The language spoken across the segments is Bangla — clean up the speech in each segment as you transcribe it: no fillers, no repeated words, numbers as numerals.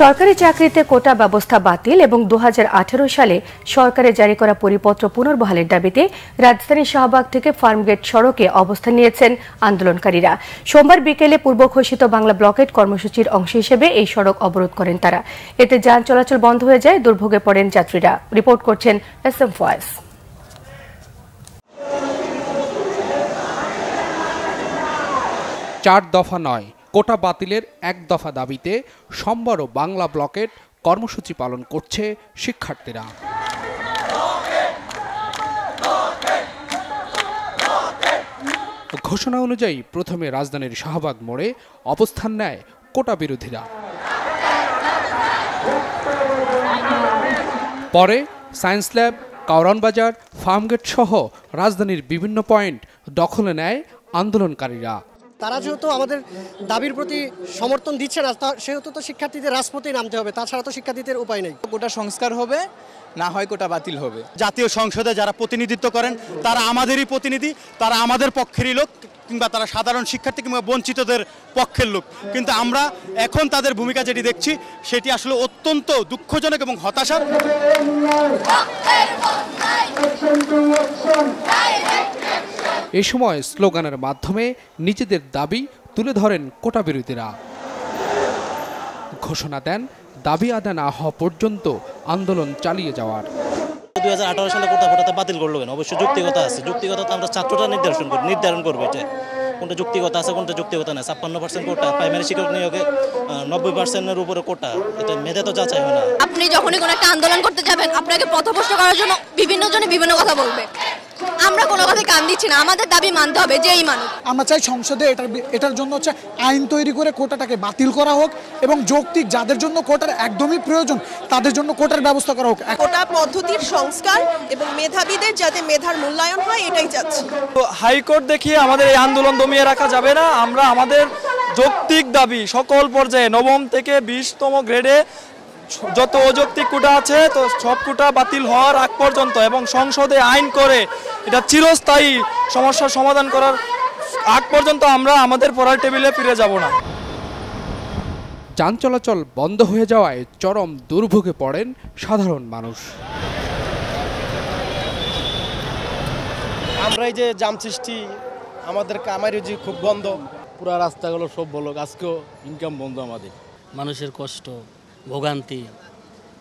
সরকারি চাকরিতে কোটা ব্যবস্থা বাতিল এবং 2018 সালে সরকারের জারি করা পরিপত্র পুনর্বহালের দাবিতে রাজধানীর শাহবাগ থেকে ফার্মগেট সড়কে অবস্থান নিয়েছেন আন্দোলনকারীরা। সোমবার বিকেলে পূর্ব ঘোষিত বাংলা ব্লকেট কর্মসূচির অংশ হিসেবে এই সড়ক অবরোধ করেন তারা। এতে যান চলাচল বন্ধ হয়ে যায়, দুর্ভোগে পড়েন যাত্রীরা। রিপোর্ট করছেন এসএম ফয়েজ। 4 দফা নয়, কোটা বাতিলের 1 দফা দাবিতে সোমবারও বাংলা ব্লকেট কর্মসূচি পালন করছে শিক্ষার্থীরা। ঘোষণা অনুযায়ী প্রথমে রাজধানীর শাহবাগ মোড়ে অবস্থান নেয় কোটা বিরোধীরা। পরে সায়েন্স ল্যাব, কারওয়ান বাজার, ফার্মগেট সহ রাজধানীর বিভিন্ন পয়েন্ট দখলে নেয় আন্দোলনকারীরা। তারা যেহেতু আমাদের দাবির প্রতি সমর্থন দিচ্ছে না, সেহেতু তো শিক্ষার্থীদের রাজপথে নামতে হবে, তাছাড়া তো শিক্ষার্থীদের উপায় নেই। কোটা সংস্কার হবে, না হয় কোটা বাতিল হবে। জাতীয় সংসদে যারা প্রতিনিধিত্ব করেন তারা আমাদেরই প্রতিনিধি, তারা আমাদের পক্ষেরই লোক, কিংবা তারা সাধারণ শিক্ষার্থী কিংবা বঞ্চিতদের পক্ষের লোক। কিন্তু আমরা এখন তাদের ভূমিকা যেটি দেখছি সেটি আসলে অত্যন্ত দুঃখজনক এবং হতাশার। এ সময় স্লোগানের মাধ্যমে নিজেদের দাবি তুলে ধরেন কোটা বিরোধীরা। ঘোষণা দেন দাবি আদায় না হওয়া পর্যন্ত আন্দোলন চালিয়ে যাওয়ার। 2018 সালে কোটা ভোটাতে বাতিল করলো কেন? অবশ্যই যুক্তিগত আছে। যুক্তিগত তো আমরা ছাত্ররা নির্ধারণ করবো এটা কোনটা যুক্তিগত আছে, কোনটা যুক্তিগত না। 56% কোটা, প্রাইমারি শিক্ষক নিয়োগে 90%-এর উপরে কোটা, এটা মেধা তো যাচাই হয় না। আপনি যখনই কোনো একটা আন্দোলন করতে যাবেন, আপনাকে পথভ্রষ্ট করার জন্য বিভিন্ন জনে বিভিন্ন কথা বলবে। আমরা কোনো কথাই কান দিচ্ছি না, আমাদের দাবি মানতে হবে যেই মানুষ। আমরা চাই সংসদে এটার জন্য আইন তৈরি করে কোটাটাকে বাতিল করা হোক এবং যৌক্তিক যাদের জন্য কোটার একদমই প্রয়োজন তাদের জন্য কোটার ব্যবস্থা করা হোক। কোটা পদ্ধতির সংস্কার এবং মেধাবীদের যাতে মেধার মূল্যায়ন হয়, এটাই চাচ্ছি। হাইকোর্ট দেখিয়ে আমাদের এই আন্দোলন দমিয়ে রাখা যাবে না। আমরা আমাদের যৌক্তিক দাবি সকল পর্যায়ে, নবম থেকে 20তম গ্রেডে যত অযৌক্তিক কোটা আছে তো সব কোটা বাতিল হওয়ার আগ পর্যন্ত এবং সংসদে আইন করে এটা চিরস্থায়ী সমস্যার সমাধান করার আগ পর্যন্ত আমরা আমাদের পড়ার টেবিলে ফিরে যাব না। যান চলাচল বন্ধ হয়ে যাওয়ায় চরম দুর্ভোগে পড়েন সাধারণ মানুষ। আমরা এই যে জাম সৃষ্টি, আমাদের কামাই রুজি খুব বন্ধ, পুরো রাস্তাগুলো সব বলো, আজকেও ইনকাম বন্ধ। আমাদের মানুষের কষ্ট, ভোগান্তি,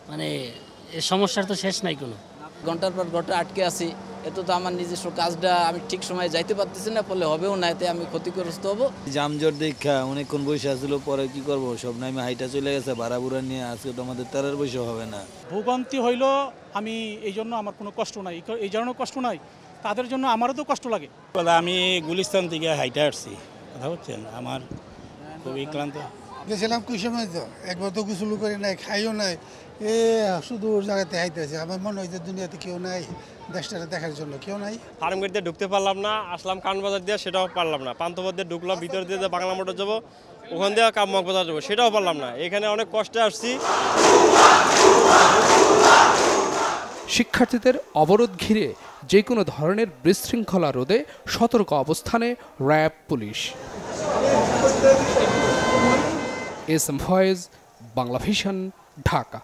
মানে এই সমস্যার তো শেষ নাই কোনো। ঘন্টার পর ঘন্টা আটকে আছি, এত তো আমার নিজস্ব কাজটা আমি ঠিক সময় যাইতে পারতেছি না, ফলে হবেও না, এতে আমি ক্ষতিগ্রস্ত হব। জামজট দেখা অনেকক্ষণ বসে আসছিল, পরে কি করব, সব নামে হাইটা চলে গেছে, ভাড়া বুড়া নিয়ে আজকে তো আমাদের তারের বসে হবে না। ভোগান্তি হইল, আমি এই জন্য আমার কোনো কষ্ট নাই, এই জন্য কষ্ট নাই, তাদের জন্য আমারও তো কষ্ট লাগে। আমি গুলিস্তান থেকে হাইটা আসছি, কথা বলছেন, আমার খুবই ক্লান্ত। গেছিলাম কুসময়, তো একবার তো গোসল করি নাই, খাইও নাই, শুধু জায়গাতে হাইতেছে। আমার মনে হয় যে দুনিয়াতে কেউ নাই, দেশটাকে দেখার জন্য কেউ নাই। ফার্মগেট দিয়ে ঢুকতে পারলাম না, আসলাম কানবাজার দিয়ে, সেটাও পারলাম না। পান্থপথ দিয়ে ঢুকলাম, ভিতর দিয়ে বাংলা মোটর যাবো, ওখান দিয়ে কামবাজার যাবো, সেটাও পারলাম না। এখানে অনেক কষ্টে আসছি। শিক্ষার্থীদের অবরোধ ঘিরে যে কোনো ধরনের বিশৃঙ্খলা রোধে সতর্ক অবস্থানে র্যাব, পুলিশ। এসএম ফয়েজ, বাংলা ভিশন, ঢাকা।